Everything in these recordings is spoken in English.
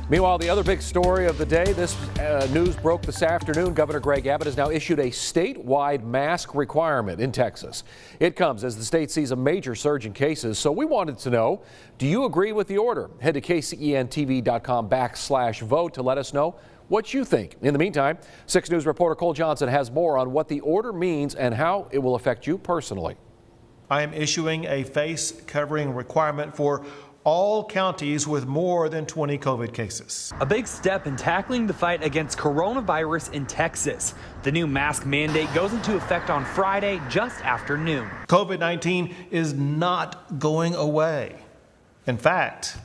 Meanwhile, the other big story of the day, this news broke this afternoon. Governor Greg Abbott has now issued a statewide mask requirement in Texas. It comes as the state sees a major surge in cases. So we wanted to know, do you agree with the order? Head to kcentv.com/vote to let us know what you think. In the meantime, 6 News reporter Cole Johnson has more on what the order means and how it will affect you personally. I am issuing a face covering requirement for all counties with more than 20 COVID cases. A big step in tackling the fight against coronavirus in Texas. The new mask mandate goes into effect on Friday just after noon. COVID-19 is not going away. In fact,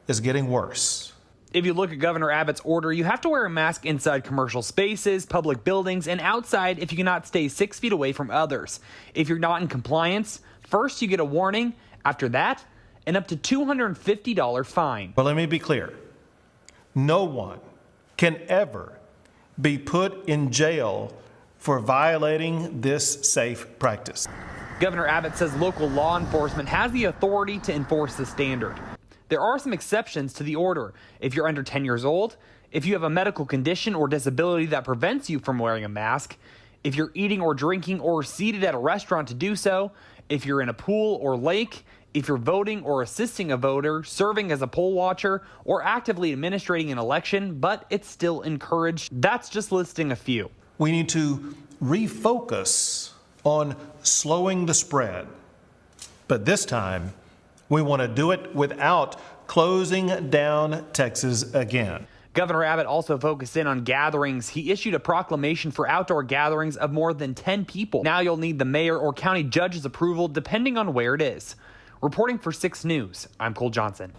it's getting worse. If you look at Governor Abbott's order, you have to wear a mask inside commercial spaces, public buildings, and outside if you cannot stay 6 feet away from others. If you're not in compliance, first you get a warning. After that, an up to $250 fine. But let me be clear. No one can ever be put in jail for violating this safe practice. Governor Abbott says local law enforcement has the authority to enforce the standard. There are some exceptions to the order. If you're under 10 years old, if you have a medical condition or disability that prevents you from wearing a mask, if you're eating or drinking or seated at a restaurant to do so, if you're in a pool or lake, if you're voting or assisting a voter, serving as a poll watcher, or actively administrating an election, but it's still encouraged. That's just listing a few. We need to refocus on slowing the spread. But this time, we want to do it without closing down Texas again. Governor Abbott also focused in on gatherings. He issued a proclamation for outdoor gatherings of more than 10 people. Now you'll need the mayor or county judge's approval depending on where it is. Reporting for 6 News, I'm Cole Johnson.